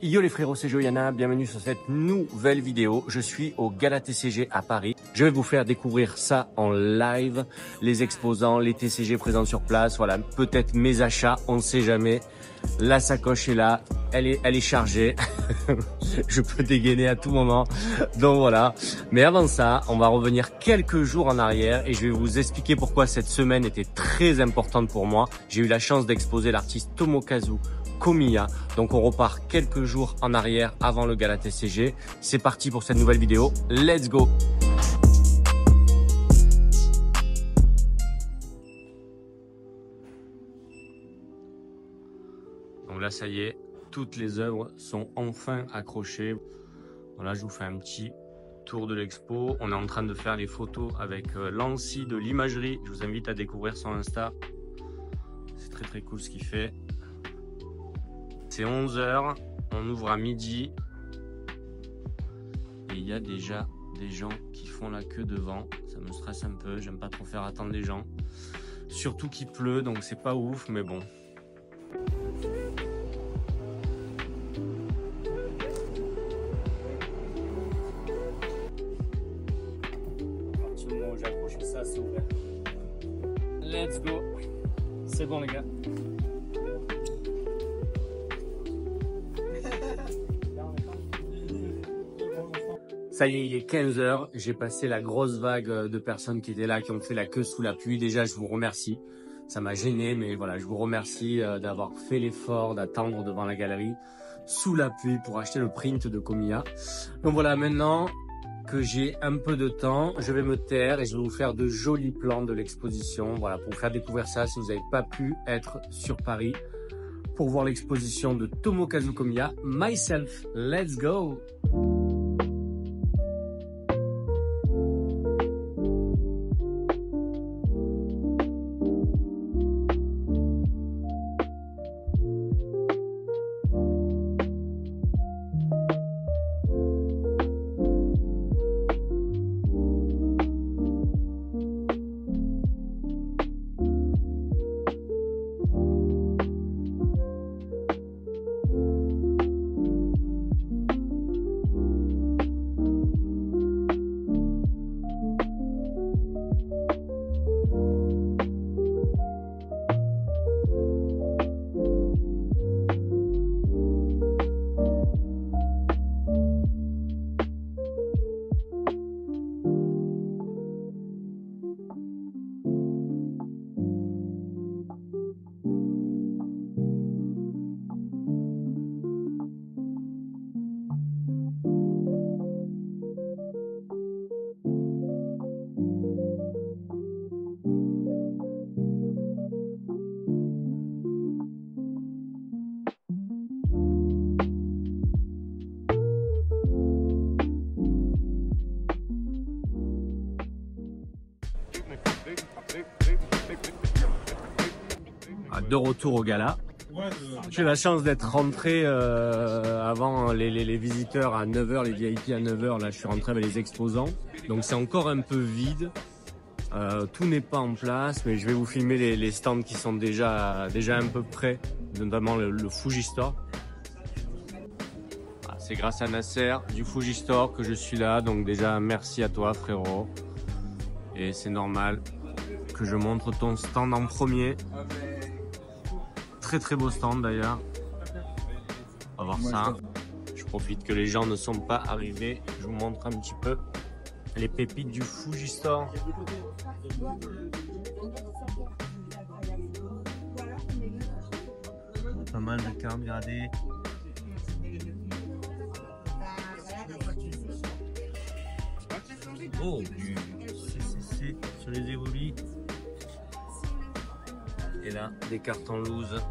Yo les frérots, c'est Joyana, bienvenue sur cette nouvelle vidéo. Je suis au Gala TCG à Paris. Je vais vous faire découvrir ça en live, les exposants, les TCG présents sur place, voilà, peut-être mes achats, on ne sait jamais. La sacoche est là, elle est chargée, je peux dégainer à tout moment, donc voilà. Mais avant ça, on va revenir quelques jours en arrière et je vais vous expliquer pourquoi cette semaine était très importante pour moi. J'ai eu la chance d'exposer l'artiste Tomokazu Komiya. Donc on repart quelques jours en arrière avant le Gala TCG. C'est parti pour cette nouvelle vidéo. Let's go! Donc là, ça y est, toutes les œuvres sont enfin accrochées. Voilà, je vous fais un petit tour de l'expo. On est en train de faire les photos avec Lancy de l'imagerie. Je vous invite à découvrir son Insta. C'est très cool ce qu'il fait. C'est 11 h, on ouvre à midi et il y a déjà des gens qui font la queue devant. Ça me stresse un peu, j'aime pas trop faire attendre les gens. Surtout qu'il pleut, donc c'est pas ouf, mais bon. À partir du moment où j'ai accroché ça, c'est ouvert. Let's go! C'est bon les gars. Ça y est, il est 15 h. J'ai passé la grosse vague de personnes qui étaient là, qui ont fait la queue sous la pluie. Déjà, je vous remercie. Ça m'a gêné, mais voilà, je vous remercie d'avoir fait l'effort d'attendre devant la galerie sous la pluie pour acheter le print de Komiya. Donc voilà, maintenant que j'ai un peu de temps, je vais me taire et je vais vous faire de jolis plans de l'exposition. Voilà, pour vous faire découvrir ça si vous n'avez pas pu être sur Paris pour voir l'exposition de Tomokazu Komiya. Myself, let's go! De retour au gala. J'ai la chance d'être rentré avant les visiteurs à 9 h, les VIP à 9 h. Là, je suis rentré avec les exposants. Donc, c'est encore un peu vide. Tout n'est pas en place, mais je vais vous filmer les stands qui sont déjà un peu prêts, notamment le Fuji Store. Ah, c'est grâce à Nasser du Fuji Store que je suis là. Donc, déjà, merci à toi, frérot. Et c'est normal que je montre ton stand en premier. Très beau stand d'ailleurs. On va voir ça. Je profite que les gens ne sont pas arrivés. Je vous montre un petit peu les pépites du Fuji Store. Pas mal de cartes gradées. Oh, du CCC sur les évolis. Et là, des cartes en loose.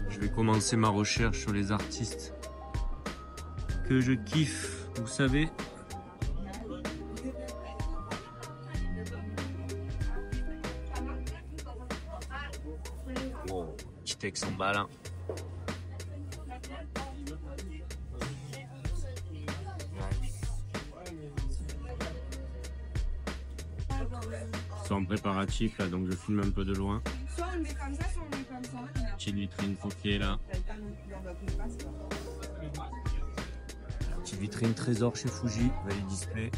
Je vais commencer ma recherche sur les artistes que je kiffe, vous savez. Oh, petit texte en balle. Hein. sont en préparatif là, donc je filme un peu de loin. Soit on le met comme ça, soit on le met comme ça. Petite vitrine poké là. Petite vitrine trésor chez Fuji, Valley Display.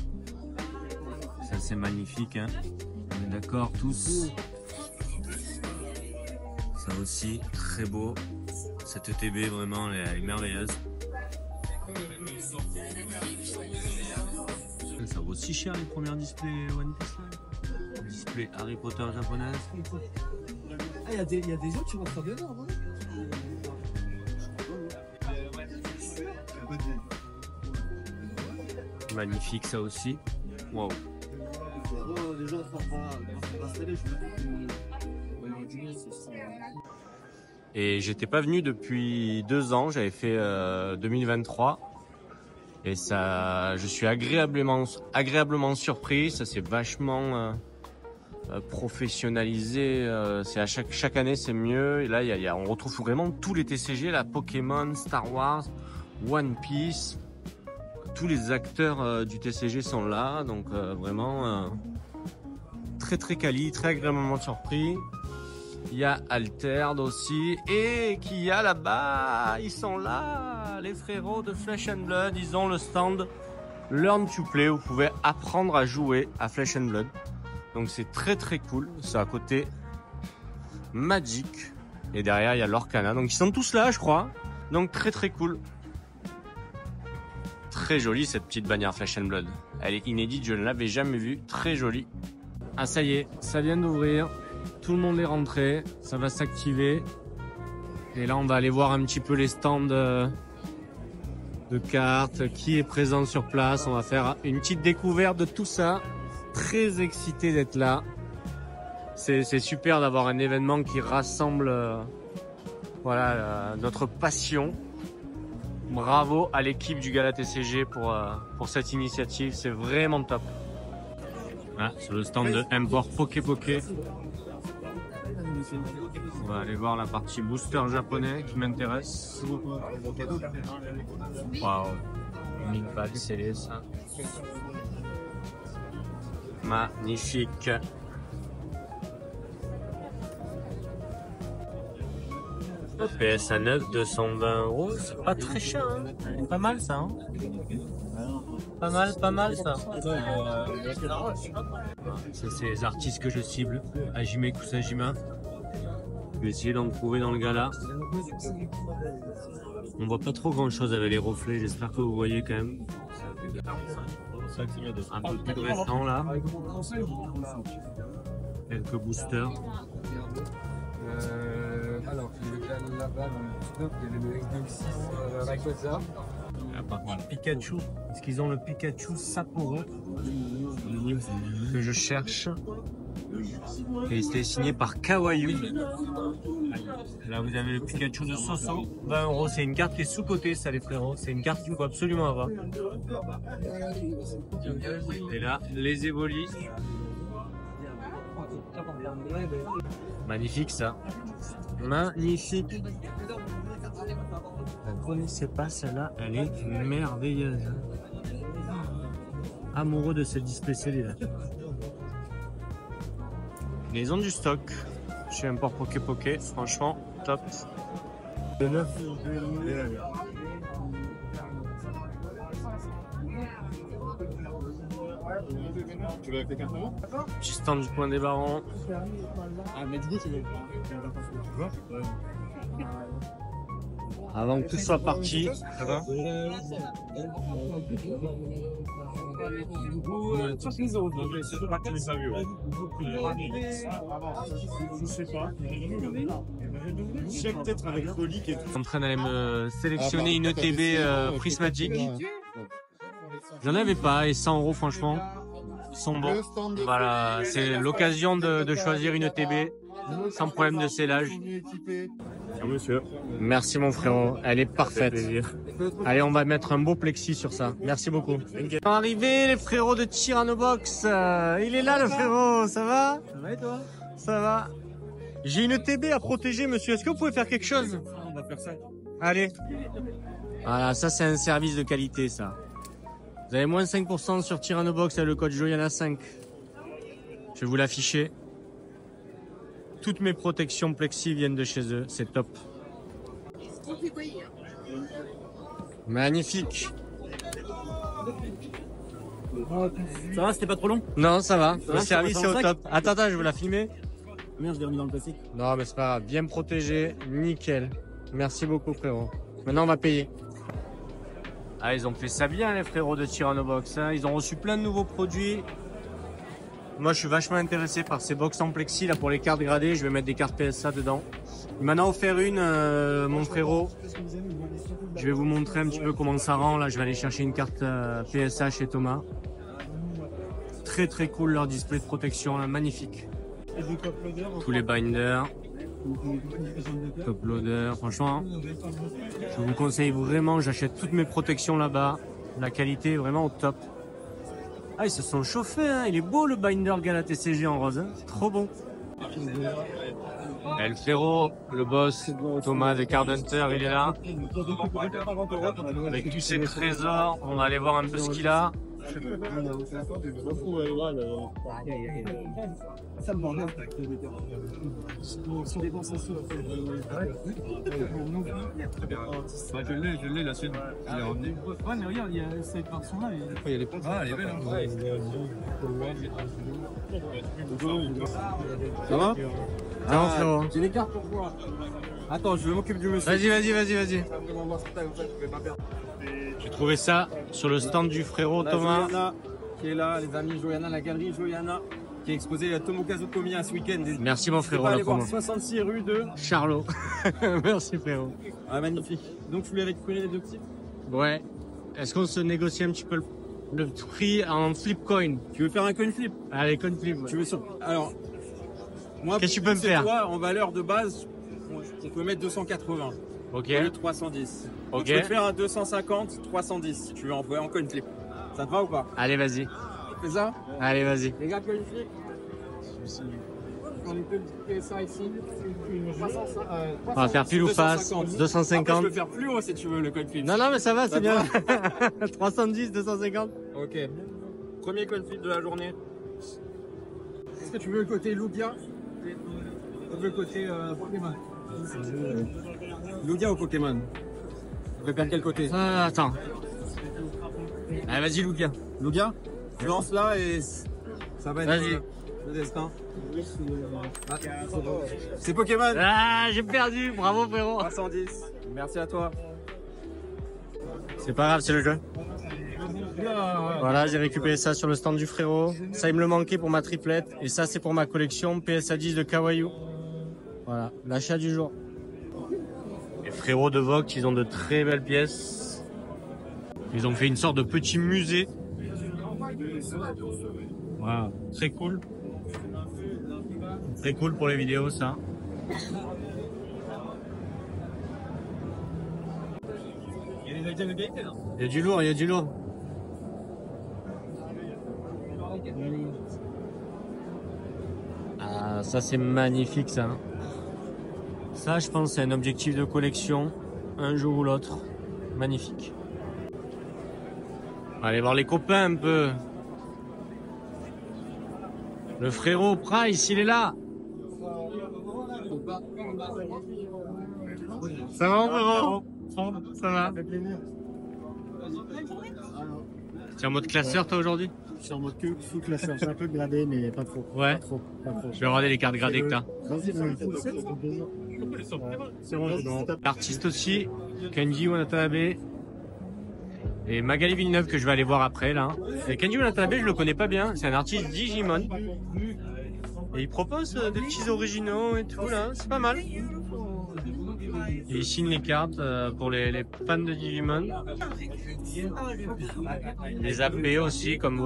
Ça c'est magnifique, hein. On est d'accord tous. Ça aussi, très beau. Cette ETB vraiment elle est merveilleuse. Ça vaut aussi cher les premières displays One Piece là. Display Harry Potter japonaise. Ah, il y a des gens qui rentrent dedans, hein. Magnifique ça aussi. Wow. Les gens sont pas installés, Et j'étais pas venu depuis 2 ans, j'avais fait 2023. Et ça, je suis agréablement surpris. Ça s'est vachement professionnalisé. C'est à chaque année c'est mieux. Et là, on retrouve vraiment tous les TCG, là, Pokémon, Star Wars, One Piece. Tous les acteurs du TCG sont là, donc vraiment très très quali, très agréablement surpris. Il y a Altered aussi, et qui y a là-bas, ils sont là, les frérots de Flesh and Blood, ils ont le stand Learn to Play, où vous pouvez apprendre à jouer à Flesh and Blood. Donc c'est très très cool, c'est à côté Magic, et derrière il y a l'Orcana, donc ils sont tous là je crois, donc très très cool. Très jolie cette petite bannière Flesh and Blood, elle est inédite, je ne l'avais jamais vue, très jolie. Ah ça y est, ça vient d'ouvrir. Tout le monde est rentré, ça va s'activer. Et là, on va aller voir un petit peu les stands de cartes, qui est présent sur place. On va faire une petite découverte de tout ça. Très excité d'être là. C'est super d'avoir un événement qui rassemble voilà, notre passion. Bravo à l'équipe du Gala TCG pour cette initiative, c'est vraiment top. Ah, sur le stand de Import Poké Poké. On va aller voir la partie booster japonais qui m'intéresse. Waouh, 1000 balles scellées ça. Magnifique. PSA 9, 220 €, c'est pas très cher, hein. Pas mal ça, hein. Pas mal ça. Ça c'est les artistes que je cible. Hajime Kusajima. Je vais essayer d'en trouver dans le gala. On voit pas trop grand chose avec les reflets, j'espère que vous voyez quand même. Un peu plus récent là. Quelques boosters. Alors, là-bas, dans le stock, il y a le X6 Rayquaza. Le Pikachu. Est-ce qu'ils ont le Pikachu Sapporo que je cherche? Et c'était signé par Kawaii. Là, vous avez le Pikachu de Soso. 20 €. C'est une carte qui est sous-cotée, ça, les frérots. C'est une carte qu'il faut absolument avoir. Et là, les Evoli. Magnifique, ça. Magnifique. Je ne connaissais pas celle-là. Elle est merveilleuse. Amoureux de cette display scellée là. Ils ont du stock chez Import Poké Poké, franchement top. Le 9. Tu veux avec les 4 euros? Petit stand du coin des barons. Ah, mais du coup, tu veux. Avant que tout soit parti, ça va? Je sais pas. Je sais peut-être avec Colique et tout. Je suis en train d'aller me sélectionner une ETB prismatique. J'en avais pas et 100 € franchement, ils sont bons. Voilà, c'est l'occasion de choisir une ETB sans problème de scellage. Monsieur. Merci mon frérot, elle est parfaite. Allez, on va mettre un beau plexi sur ça. Merci beaucoup. Ils sont arrivés les frérots de Tyrannobox. Il est là le frérot, ça va? Ça va et toi? Ça va. J'ai une ETB à protéger monsieur, est-ce que vous pouvez faire quelque chose? On va faire ça. Allez. Voilà, ça c'est un service de qualité ça. Vous avez moins 5% sur Tyrannobox avec le code JOE, il y en a 5. Je vais vous l'afficher. Toutes mes protections plexi viennent de chez eux, c'est top. Magnifique. Ça va, c'était pas trop long? Non, ça va. Le va, service ça est va, au ça va. top. Attends, je vais la filmer. Merde, je l'ai remis dans le plastique. Non, mais c'est pas grave. Bien protégé, nickel. Merci beaucoup, frérot. Maintenant, on va payer. Ah, ils ont fait ça bien, les frérots de Tyrannobox. Hein. Ils ont reçu plein de nouveaux produits. Moi, je suis vachement intéressé par ces box en plexi là pour les cartes gradées. Je vais mettre des cartes PSA dedans. Il m'en a offert une, mon frérot. Je vais vous montrer un petit peu comment ça rend. Là, je vais aller chercher une carte PSA chez Thomas. Très très cool leur display de protection, là, magnifique. Tous les binders. Top loader, franchement, je vous conseille vraiment, j'achète toutes mes protections là-bas. La qualité est vraiment au top. Ah, ils se sont chauffés, hein. Il est beau le binder Gala TCG en rose, hein. C'est trop bon. Et le frérot, le boss, Thomas de Card Hunter, il est là. Avec tous ses trésors, on va aller voir un peu ce qu'il a. Je l'ai, la sienne. Il est revenu. Ouais, mais regarde, il y a cette version-là. Il y a les points. Ah, elle est belle, hein. Ça va? Non, frérot. J'ai des cartes pour toi. Attends, je m'occupe du monsieur. Vas-y. J'ai trouvé ça sur le stand du frérot Thomas. Joyana, qui est là, les amis, Joyana, la galerie Joyana, qui est exposée à Tomokazu Komiya ce week-end. Merci mon frérot. Allez la voir promo. 66 rue de Charlot. Merci frérot. Ah, magnifique. Donc, je voulais récupérer les deux petits. Ouais. Est-ce qu'on se négocie un petit peu le prix en flip coin? Tu veux faire un coin flip? Allez, coin flip. Ouais. Tu veux sur... Alors, moi, Qu'est-ce que tu peux me c'est faire? toi, en valeur de base, on peut mettre 280. Ok. Au lieu de 310. Donc, Ok. je peux te faire un 250, 310 si tu veux envoyer en coin flip. Ça te va ou pas? Allez, vas-y. Fais ça? Allez, vas-y. Les gars, coin flip. On est ça ici. On va faire pile ou face. 250. Après, je peux faire plus haut si tu veux le coin flip. Non, mais ça va, Ça c'est bien. te 310, 250. Ok. Premier coin flip de la journée. Est-ce que tu veux le côté Lugia ou le côté Pokémon? Lugia ou Pokémon? Tu préfères quel côté? Ah, attends. Allez, vas-y, Lugia. Lugia? Je lance là et ça va être Vas-y. le destin. Ah, c'est Pokémon! Ah, j'ai perdu. Bravo, frérot. 310. Merci à toi. C'est pas grave, c'est le jeu. Voilà, j'ai récupéré ça sur le stand du frérot. Ça, il me le manquait pour ma triplette. Et ça, c'est pour ma collection PSA 10 de Kawaii. Voilà, l'achat du jour. Les frérots de Vogt, ils ont de très belles pièces. Ils ont fait une sorte de petit musée. Voilà, très cool. Très cool pour les vidéos, ça. Il y a du lourd, il y a du lourd. Ah, ça c'est magnifique ça. Ça, je pense, c'est un objectif de collection, un jour ou l'autre. Magnifique. Allez voir les copains un peu. Le frérot Price, il est là. Ça va, frérot? Ça va? Tu es en mode classeur, toi, aujourd'hui? Je suis en mode que sous classeur. C'est un peu gradé, mais pas trop. Ouais. Pas trop. Je vais regarder les cartes gradées que t'as. Vas-y, c'est bon, L'artiste aussi, Kenji Watanabe. Et Magali Villeneuve que je vais aller voir après là. Et Kenji Watanabe, je le connais pas bien. C'est un artiste Digimon. Et il propose des petits originaux et tout là. C'est pas mal. Et il signe les cartes pour les fans de Digimon. Les AP aussi, comme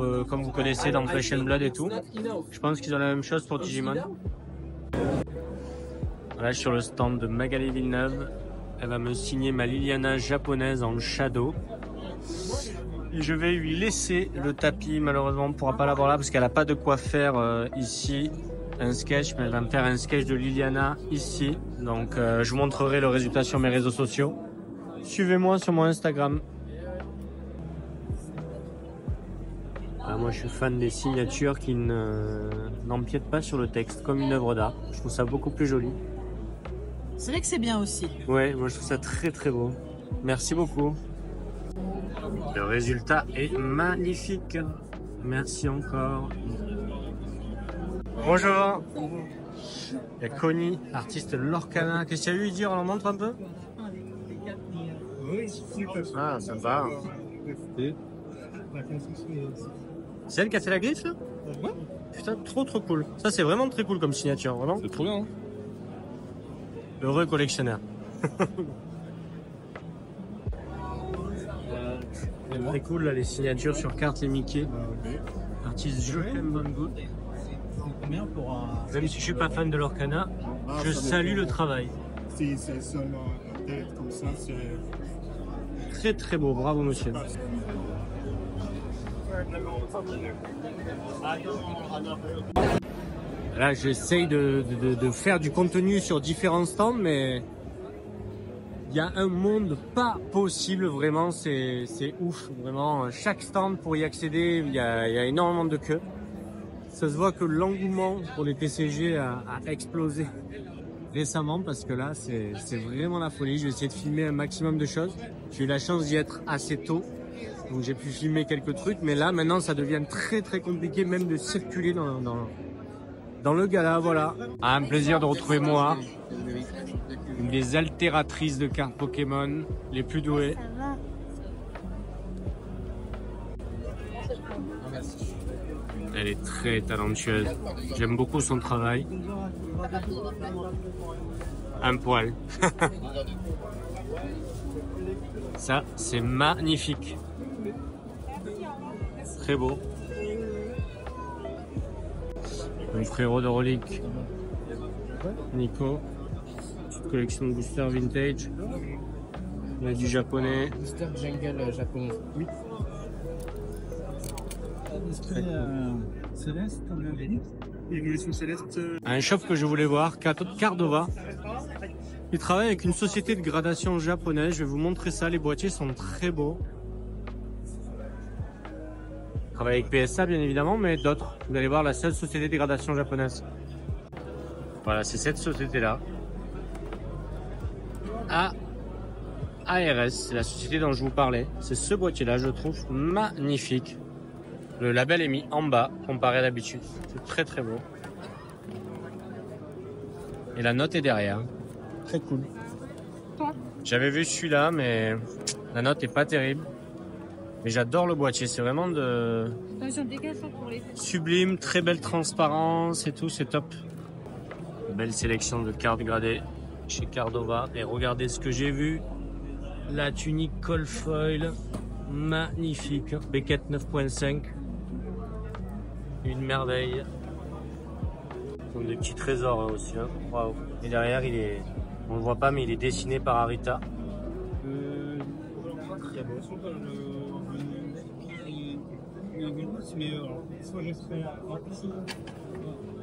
vous connaissez dans Flesh and Blood et tout. Je pense qu'ils ont la même chose pour Digimon. Là, sur le stand de Magali Villeneuve, elle va me signer ma Liliana japonaise en shadow. Et je vais lui laisser le tapis, malheureusement, on ne pourra pas l'avoir là parce qu'elle n'a pas de quoi faire ici un sketch, mais elle va me faire un sketch de Liliana ici. Donc, je vous montrerai le résultat sur mes réseaux sociaux. Suivez-moi sur mon Instagram. Voilà, moi je suis fan des signatures qui n'empiètent pas sur le texte, comme une œuvre d'art. Je trouve ça beaucoup plus joli. C'est vrai que c'est bien aussi. Ouais, moi je trouve ça très très beau. Merci beaucoup. Le résultat est magnifique. Merci encore. Bonjour. Il y a Connie, artiste Lorcana. Qu'est-ce qu'il y a eu à dire? On en montre un peu? Ah, sympa. C'est elle qui a fait la griffe là? Ouais. Putain, trop cool. Ça c'est vraiment très cool comme signature, vraiment. C'est trop bien. Hein. Heureux collectionneur. Très cool là, les signatures sur carte, les Mickey. Artiste Joachim Von Good. Même si je suis pas fan de Lorcana, je salue le travail. Si c'est seulement la tête comme ça, c'est... Très beau, bravo monsieur. Là j'essaye de faire du contenu sur différents stands, mais il y a un monde pas possible, vraiment, c'est ouf, vraiment. Chaque stand pour y accéder, il y a énormément de queues. Ça se voit que l'engouement pour les TCG a explosé récemment, parce que là c'est vraiment la folie. Je vais essayer de filmer un maximum de choses. J'ai eu la chance d'y être assez tôt, donc j'ai pu filmer quelques trucs, mais là maintenant ça devient très compliqué même de circuler dans le gala. Voilà. Ah, un plaisir de retrouver moi, une des altératrices de cartes Pokémon les plus douées. Elle est très talentueuse. J'aime beaucoup son travail. Un poil. Ça, c'est magnifique. Très beau. Mon frérot de reliques, Nico. Petite collection de boosters vintage. On a du japonais. Booster jungle japonais. Oui. Céleste, on avait dit. Évolution céleste. Un shop que je voulais voir, Cardova. Il travaille avec une société de gradation japonaise. Je vais vous montrer ça. Les boîtiers sont très beaux. Il travaille avec PSA bien évidemment, mais d'autres. Vous allez voir, la seule société de gradation japonaise. Voilà, c'est cette société-là. ARS, c'est la société dont je vous parlais. C'est ce boîtier-là, je trouve magnifique. Le label est mis en bas, comparé à d'habitude. C'est très beau. Et la note est derrière. Très cool. J'avais vu celui-là, mais la note est pas terrible. Mais j'adore le boîtier, c'est vraiment de sublime, très belle transparence et tout, c'est top. Belle sélection de cartes gradées chez Cardova. Et regardez ce que j'ai vu. La tunique Cold Foil, magnifique. Beckett 9.5. Une merveille. Comme des petits trésors aussi. Hein. Waouh. Et derrière, on le voit pas, mais il est dessiné par Arita.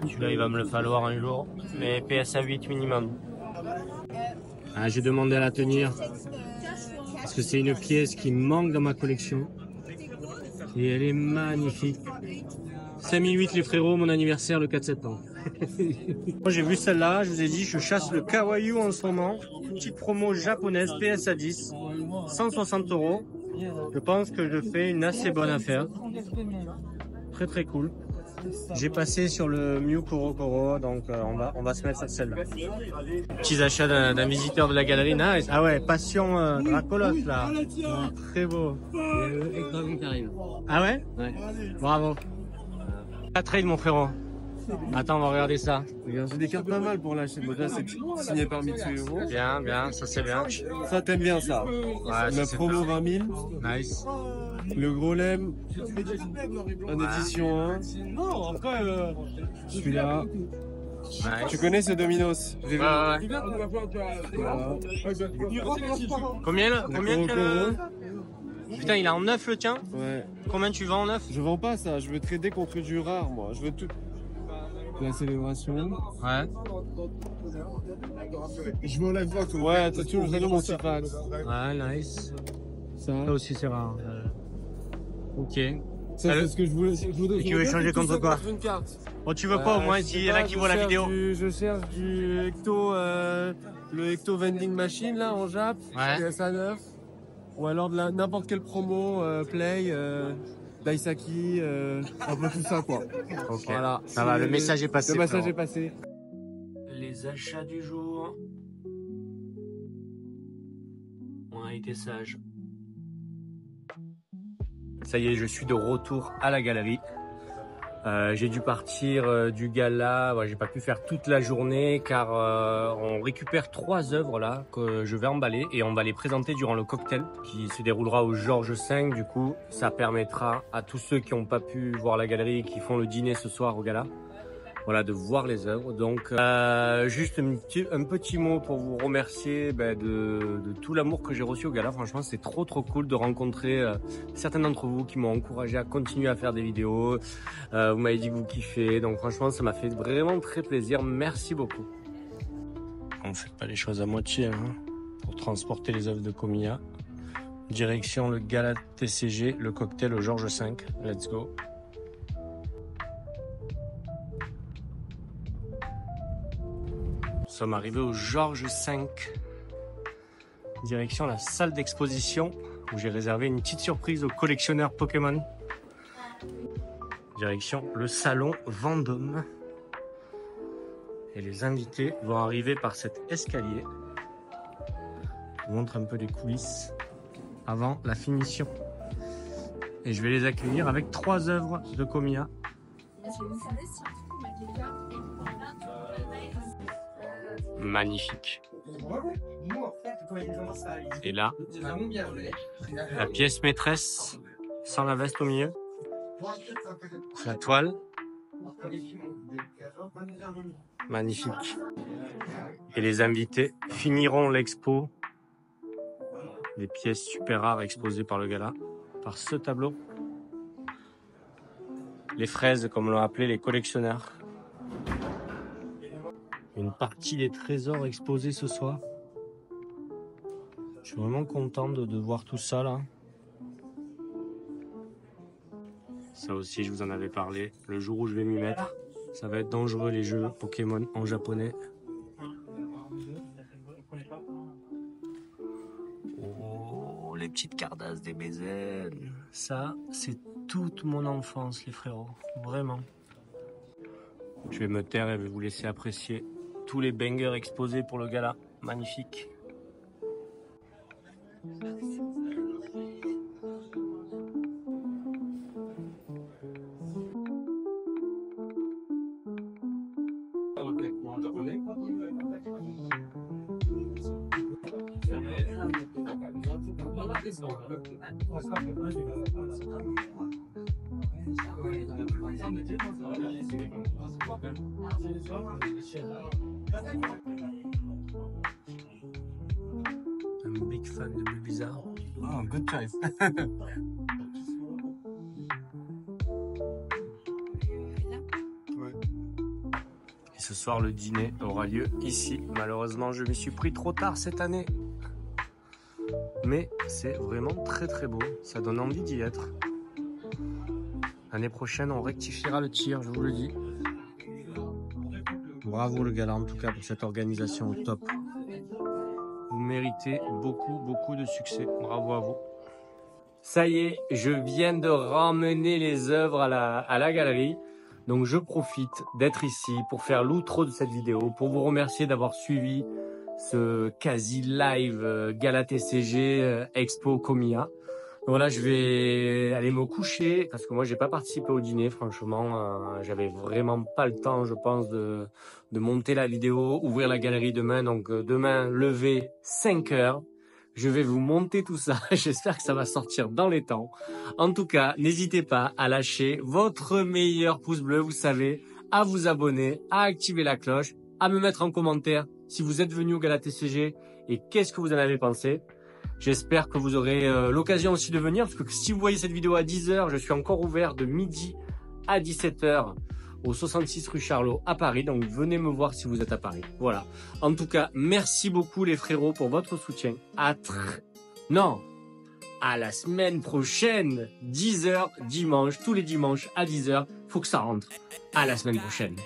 Celui-là, il va me le falloir un jour. Mais PSA 8 minimum. Ah, j'ai demandé à la tenir. Parce que c'est une pièce qui manque dans ma collection. Et elle est magnifique. 5008 les frérots, mon anniversaire le 4 septembre. Moi j'ai vu celle-là, je vous ai dit, je chasse le Kawaii en ce moment. Petite promo japonaise, PSA 10, 160 €. Je pense que je fais une assez bonne affaire. Très cool. J'ai passé sur le Mew Koro, donc on va se mettre sur celle-là. Petits achats d'un visiteur de la galerie, nice. Ah ouais, Passion Dracolos là. Très beau. Ah ouais? Ouais. Bravo. La trade mon frérot. Attends, on va regarder ça. J'ai des cartes pas mal pour lâcher. Là, c'est signé par Mitsu Euro. Bien, ça c'est bien. Ça, t'aimes bien ça. Ouais, la promo 20 000. Nice. Le gros lemme en édition 1. Non, après, celui-là. Nice. Tu connais ce Dominos? Ouais. Voilà. Combien Putain, il est en neuf le tien? Ouais. Combien tu vends en neuf? Je vends pas ça, je veux trader contre du rare moi. Je veux tout. La célébration. Ouais. Je veux la fois. Ouais, t'as tout le mon Sifax. Ouais, nice. Ça aussi c'est rare. Ok. C'est ce que je voulais. Et tu veux changer contre quoi? Une carte. Oh, tu veux quoi au moins s'il y en a qui voient la vidéo? Je cherche du Ecto, le Ecto Vending Machine là en Jap, PSA 9. Ou alors de n'importe quelle promo, Play, Daisaki, un peu tout ça quoi. Ok, Voilà. ça va, le message est passé. Le message est passé. Les achats du jour. On a été sage. Ça y est, je suis de retour à la galerie. J'ai dû partir du gala, j'ai pas pu faire toute la journée car on récupère 3 œuvres là que je vais emballer et on va les présenter durant le cocktail qui se déroulera au Georges V. Du coup, ça permettra à tous ceux qui n'ont pas pu voir la galerie et qui font le dîner ce soir au gala, voilà, de voir les œuvres. Donc juste un petit mot pour vous remercier de tout l'amour que j'ai reçu au gala. Franchement, c'est trop cool de rencontrer certains d'entre vous qui m'ont encouragé à continuer à faire des vidéos. Vous m'avez dit que vous kiffez, donc franchement ça m'a fait vraiment très plaisir. Merci beaucoup. On ne fait pas les choses à moitié hein, pour transporter les œuvres de Komiya. Direction le gala TCG, le cocktail au Georges V. Let's go. Nous sommes arrivés au Georges V, direction la salle d'exposition où j'ai réservé une petite surprise aux collectionneurs Pokémon. Direction le salon Vendôme. Et les invités vont arriver par cet escalier. Je vous montre un peu les coulisses avant la finition. Et je vais les accueillir avec 3 œuvres de Komiya. Magnifique. Et là, la pièce maîtresse sans la veste au milieu, la toile, magnifique. Et les invités finiront l'expo, des pièces super rares exposées par le gala, par ce tableau. Les fraises, comme l'ont appelé les collectionneurs. Une partie des trésors exposés ce soir. Je suis vraiment content de voir tout ça là. Ça aussi, je vous en avais parlé. Le jour où je vais m'y mettre, ça va être dangereux les jeux Pokémon en japonais. Oh, les petites cardasses des BZN. Ça, c'est toute mon enfance, les frérots. Vraiment. Je vais me taire et vais vous laisser apprécier tous les bangers exposés pour le gala. Magnifique. Un big fan de Bulbizarre. Oh, good choice. Et ce soir, le dîner aura lieu ici. Malheureusement, je m'y suis pris trop tard cette année. Mais c'est vraiment très beau. Ça donne envie d'y être. L'année prochaine, on rectifiera le tir, je vous le dis. Bravo le gala en tout cas pour cette organisation au top. Vous méritez beaucoup de succès. Bravo à vous. Ça y est, je viens de ramener les œuvres à la galerie. Donc je profite d'être ici pour faire l'outro de cette vidéo, pour vous remercier d'avoir suivi ce quasi live Gala TCG Expo Komiya. Voilà, je vais aller me coucher parce que moi j'ai pas participé au dîner, franchement, j'avais vraiment pas le temps, je pense, de monter la vidéo, ouvrir la galerie demain. Donc demain, lever 5 heures, je vais vous monter tout ça. J'espère que ça va sortir dans les temps. En tout cas, n'hésitez pas à lâcher votre meilleur pouce bleu, vous savez, à vous abonner, à activer la cloche, à me mettre en commentaire si vous êtes venu au Gala TCG et qu'est-ce que vous en avez pensé. J'espère que vous aurez l'occasion aussi de venir, parce que si vous voyez cette vidéo à 10 h, je suis encore ouvert de midi à 17 h au 66 rue Charlot à Paris. Donc venez me voir si vous êtes à Paris. Voilà. En tout cas, merci beaucoup les frérots pour votre soutien. À à la semaine prochaine. 10h dimanche, tous les dimanches à 10h. Faut que ça rentre. À la semaine prochaine.